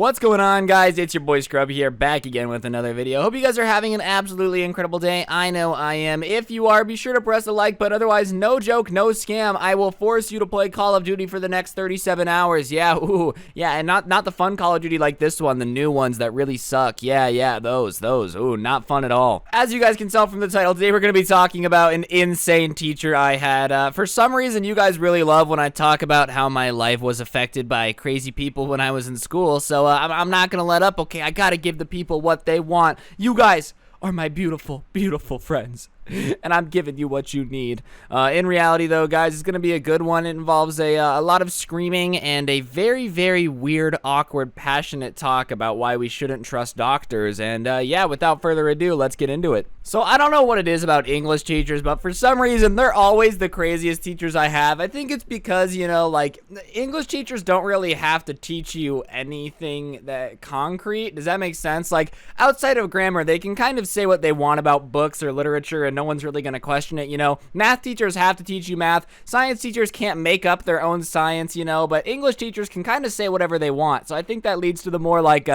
What's going on, guys? It's your boy Scrub here, back again with another video. Hope you guys are having an absolutely incredible day. I know I am. If you are, be sure to press the like button. Otherwise, no joke, no scam, I will force you to play Call of Duty for the next 37 hours. Yeah, ooh, yeah, and not the fun Call of Duty like this one, the new ones that really suck. Yeah, those, ooh, not fun at all. As you guys can tell from the title, today we're going to be talking about an insane teacher I had. For some reason, you guys really love when I talk about how my life was affected by crazy people when I was in school, so I'm not gonna let up. Okay, I gotta give the people what they want. You guys are my beautiful, beautiful friends, and I'm giving you what you need. In reality, though, guys, it's gonna be a good one. It involves a lot of screaming and a very, very weird, awkward, passionate talk about why we shouldn't trust doctors. And yeah, without further ado, let's get into it. So I don't know what it is about English teachers, but for some reason, they're always the craziest teachers I have. I think it's because, you know, like, English teachers don't really have to teach you anything that concrete. Does that make sense? Like, outside of grammar, they can kind of say what they want about books or literature, and no one's really going to question it, you know? Math teachers have to teach you math. Science teachers can't make up their own science, you know? But English teachers can kind of say whatever they want. So I think that leads to the more, like,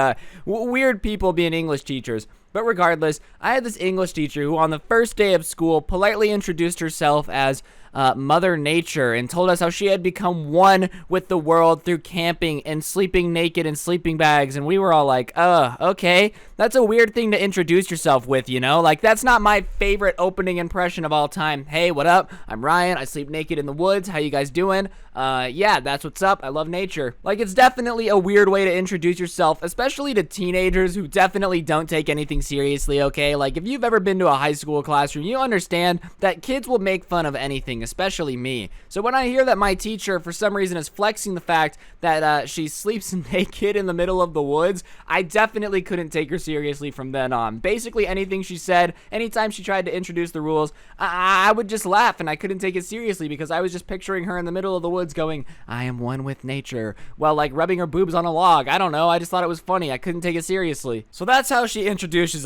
weird people being English teachers. But regardless, I had this English teacher who on the first day of school politely introduced herself as Mother Nature and told us how she had become one with the world through camping and sleeping naked in sleeping bags. And we were all like, okay, that's a weird thing to introduce yourself with, you know? Like, that's not my favorite opening impression of all time. Hey, what up? I'm Ryan. I sleep naked in the woods. How you guys doing? Yeah, that's what's up. I love nature. Like, it's definitely a weird way to introduce yourself, especially to teenagers who definitely don't take anything seriously, okay? Like, if you've ever been to a high school classroom, you understand that kids will make fun of anything, especially me. So when I hear that my teacher, for some reason, is flexing the fact that she sleeps naked in the middle of the woods, I definitely couldn't take her seriously from then on. Basically, anything she said, anytime she tried to introduce the rules, I would just laugh, and I couldn't take it seriously because I was just picturing her in the middle of the woods going, I am one with nature, while like rubbing her boobs on a log. I don't know, I just thought it was funny. I couldn't take it seriously. So that's how she introduces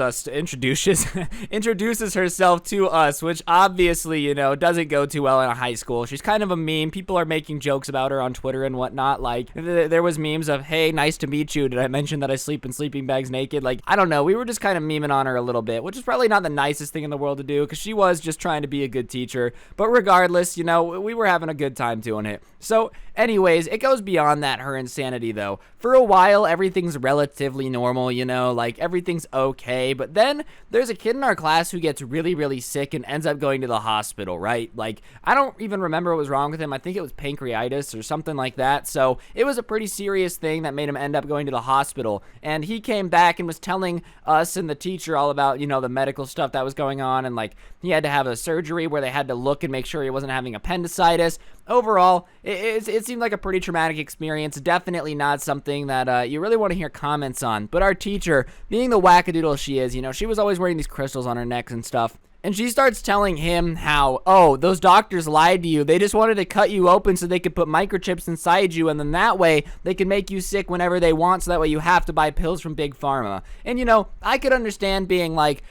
herself to us, which obviously, you know, doesn't go too well in a high school. She's kind of a meme. People are making jokes about her on Twitter and whatnot. Like, there was memes of, hey, nice to meet you. Did I mention that I sleep in sleeping bags naked? Like, I don't know. We were just kind of memeing on her a little bit, which is probably not the nicest thing in the world to do because she was just trying to be a good teacher. But regardless, you know, we were having a good time doing it. So anyways, it goes beyond that, her insanity, though. For a while, everything's relatively normal, you know, like, everything's okay. But then there's a kid in our class who gets really, really sick and ends up going to the hospital, right? Like, I don't even remember what was wrong with him. I think it was pancreatitis or something like that. So it was a pretty serious thing that made him end up going to the hospital. And he came back and was telling us and the teacher all about, you know, the medical stuff that was going on. And, like, he had to have a surgery where they had to look and make sure he wasn't having appendicitis. Overall, it seemed like a pretty traumatic experience. Definitely not something that you really want to hear comments on. But our teacher, being the wackadoodle she is, you know, she was always wearing these crystals on her necks and stuff. And she starts telling him how, oh, those doctors lied to you. They just wanted to cut you open so they could put microchips inside you, and then that way they can make you sick whenever they want, so that way you have to buy pills from Big Pharma. And, you know, I could understand being like,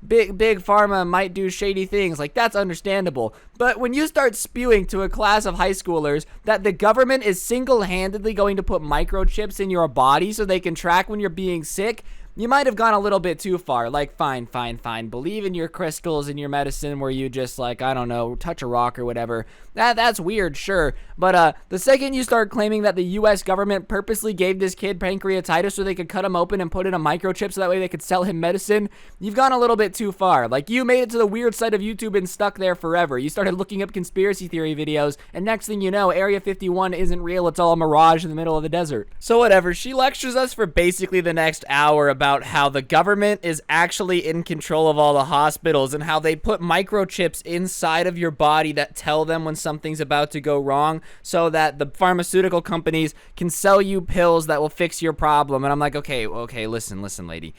Big Pharma might do shady things. Like, that's understandable. But when you start spewing to a class of high schoolers that the government is single-handedly going to put microchips in your body so they can track when you're being sick, you might have gone a little bit too far. Like, fine. Believe in your crystals and your medicine where you just, like, I don't know, touch a rock or whatever. That's weird, sure. But the second you start claiming that the U.S. government purposely gave this kid pancreatitis so they could cut him open and put in a microchip so that way they could sell him medicine, you've gone a little bit too far. Like, you made it to the weird side of YouTube and stuck there forever. You started looking up conspiracy theory videos, and next thing you know, Area 51 isn't real. It's all a mirage in the middle of the desert. So whatever. She lectures us for basically the next hour about how the government is actually in control of all the hospitals and how they put microchips inside of your body that tell them when something's about to go wrong so that the pharmaceutical companies can sell you pills that will fix your problem. And I'm like, okay, listen, lady.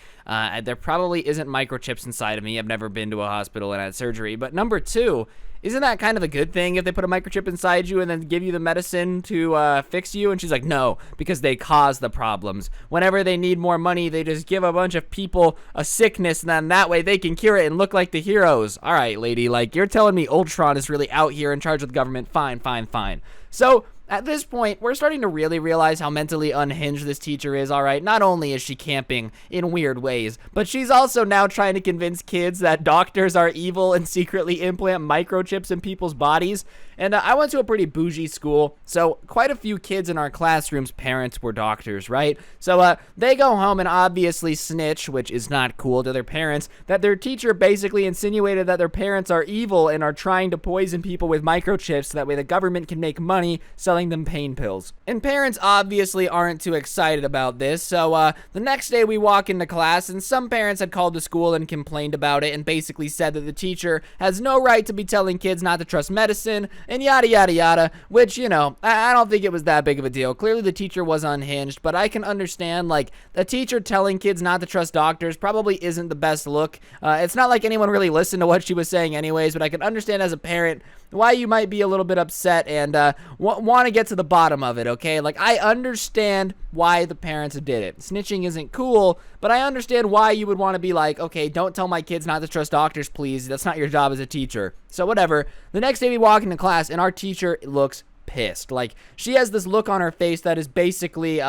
There probably isn't microchips inside of me. I've never been to a hospital and had surgery. But number two, isn't that kind of a good thing if they put a microchip inside you and then give you the medicine to fix you? And she's like, no, because they cause the problems. Whenever they need more money, they just give a bunch of people a sickness, and then that way they can cure it and look like the heroes. All right, lady, like, you're telling me Ultron is really out here in charge of the government. Fine. So At this point, we're starting to really realize how mentally unhinged this teacher is, all right? Not only is she camping in weird ways, but she's also now trying to convince kids that doctors are evil and secretly implant microchips in people's bodies. And I went to a pretty bougie school, so quite a few kids in our classroom's parents were doctors, right? So they go home and obviously snitch, which is not cool, to their parents, that their teacher basically insinuated that their parents are evil and are trying to poison people with microchips so that way the government can make money selling them pain pills. And parents obviously aren't too excited about this, so the next day we walk into class, and some parents had called the school and complained about it and basically said that the teacher has no right to be telling kids not to trust medicine, and yada yada yada, which, you know, I don't think it was that big of a deal. Clearly the teacher was unhinged, but I can understand, like, the teacher telling kids not to trust doctors probably isn't the best look. It's not like anyone really listened to what she was saying anyways, but I can understand as a parent why you might be a little bit upset and want to get to the bottom of it, okay? Like, I understand why the parents did it. Snitching isn't cool, but I understand why you would want to be like, okay, don't tell my kids not to trust doctors, please. That's not your job as a teacher. So whatever. The next day we walk into class, and our teacher looks pissed. Like, she has this look on her face that is basically,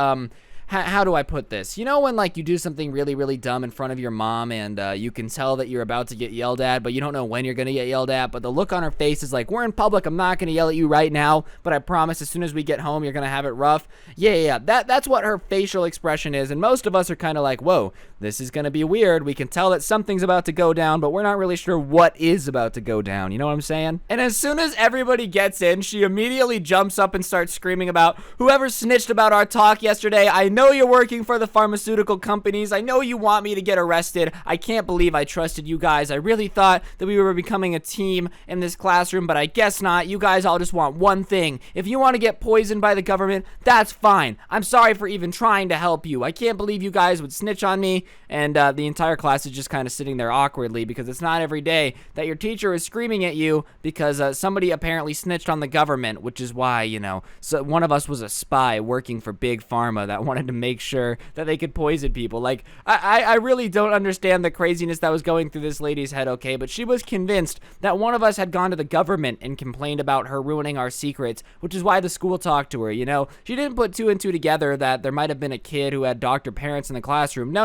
how do I put this? You know when, like, you do something really, really dumb in front of your mom and you can tell that you're about to get yelled at, but you don't know when you're going to get yelled at, but the look on her face is like, we're in public, I'm not going to yell at you right now, but I promise as soon as we get home, you're going to have it rough. Yeah. That's what her facial expression is, and most of us are kind of like, whoa, this is going to be weird. We can tell that something's about to go down, but we're not really sure what is about to go down. You know what I'm saying? And as soon as everybody gets in, she immediately jumps up and starts screaming about, whoever snitched about our talk yesterday, I know you're working for the pharmaceutical companies. I know you want me to get arrested. I can't believe I trusted you guys. I really thought that we were becoming a team in this classroom, but I guess not. You guys all just want one thing. If you want to get poisoned by the government, that's fine. I'm sorry for even trying to help you. I can't believe you guys would snitch on me. And the entire class is just kind of sitting there awkwardly because it's not every day that your teacher is screaming at you because somebody apparently snitched on the government, which is why, you know, so one of us was a spy working for Big Pharma that wanted to make sure that they could poison people. Like, I really don't understand the craziness that was going through this lady's head, okay? But she was convinced that one of us had gone to the government and complained about her ruining our secrets, which is why the school talked to her, you know? She didn't put two and two together that there might have been a kid who had doctor parents in the classroom. No.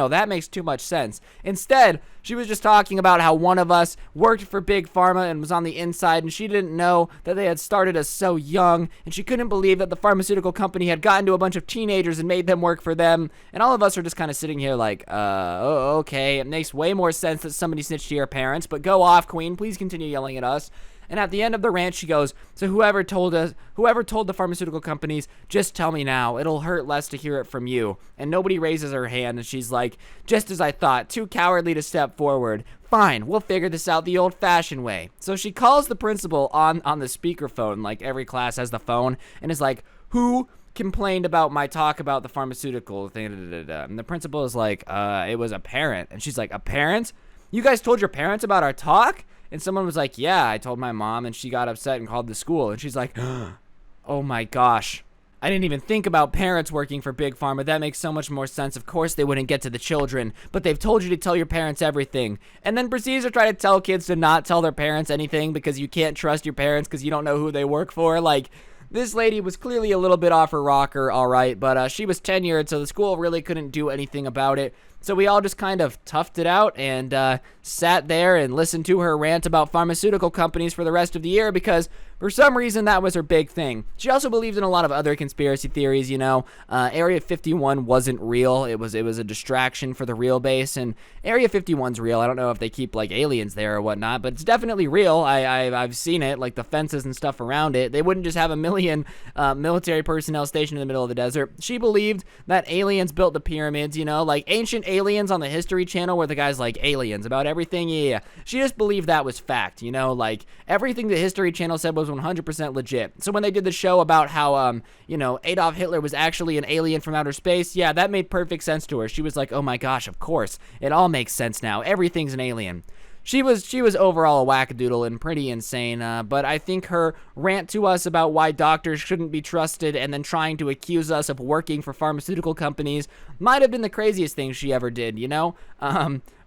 That makes too much sense. Instead, she was just talking about how one of us worked for Big Pharma and was on the inside, and she didn't know that they had started us so young, and she couldn't believe that the pharmaceutical company had gotten to a bunch of teenagers and made them work for them. And all of us are just kind of sitting here like, okay, it makes way more sense that somebody snitched to your parents, but go off, queen, please continue yelling at us. And at the end of the rant, she goes, so whoever told the pharmaceutical companies, just tell me now. It'll hurt less to hear it from you. And nobody raises her hand, and she's like, just as I thought, too cowardly to step forward. Fine, we'll figure this out the old-fashioned way. So she calls the principal on the speakerphone, like every class has the phone, and is like, who complained about my talk about the pharmaceutical thing? And the principal is like, it was a parent. And she's like, a parent? You guys told your parents about our talk? And someone was like, yeah, I told my mom, and she got upset and called the school. And she's like, oh my gosh, I didn't even think about parents working for Big Pharma. That makes so much more sense. Of course they wouldn't get to the children, but they've told you to tell your parents everything. And then proceeds to try to tell kids to not tell their parents anything because you can't trust your parents because you don't know who they work for. Like, this lady was clearly a little bit off her rocker, all right, but she was tenured, so the school really couldn't do anything about it. So we all just kind of toughed it out and sat there and listened to her rant about pharmaceutical companies for the rest of the year because for some reason that was her big thing. She also believed in a lot of other conspiracy theories, you know. Area 51 wasn't real. It was a distraction for the real base, and Area 51's real. I don't know if they keep like aliens there or whatnot, but it's definitely real. I've seen it, like the fences and stuff around it. They wouldn't just have a million military personnel stationed in the middle of the desert. She believed that aliens built the pyramids, you know, like ancient aliens on the History Channel where the guy's like aliens about everything. Yeah. She just believed that was fact, you know, like everything the History Channel said was 100% legit. So when they did the show about how, you know, Adolf Hitler was actually an alien from outer space, yeah, that made perfect sense to her. She was like, oh my gosh, of course. It all makes sense now. Everything's an alien. She was overall a wackadoodle and pretty insane, but I think her rant to us about why doctors shouldn't be trusted and then trying to accuse us of working for pharmaceutical companies might have been the craziest thing she ever did, you know?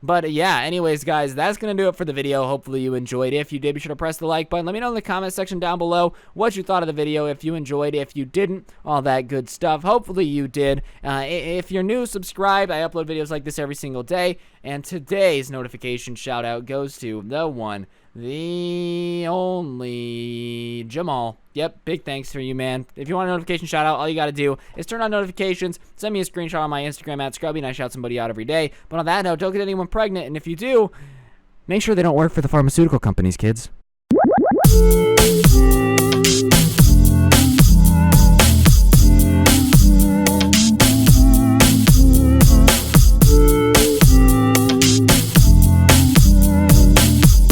But yeah, anyways, guys, that's going to do it for the video. Hopefully you enjoyed. If you did, be sure to press the like button. Let me know in the comment section down below what you thought of the video, if you enjoyed, if you didn't, all that good stuff. Hopefully you did. If you're new, subscribe. I upload videos like this every single day. And today's notification shout out goes to the one, the only Jamal. Yep, big thanks for you, man. If you want a notification shout out, all you got to do is turn on notifications, send me a screenshot on my Instagram at Scrubby, and I shout somebody out every day. But on that note, don't get anyone pregnant, and if you do, make sure they don't work for the pharmaceutical companies, kids.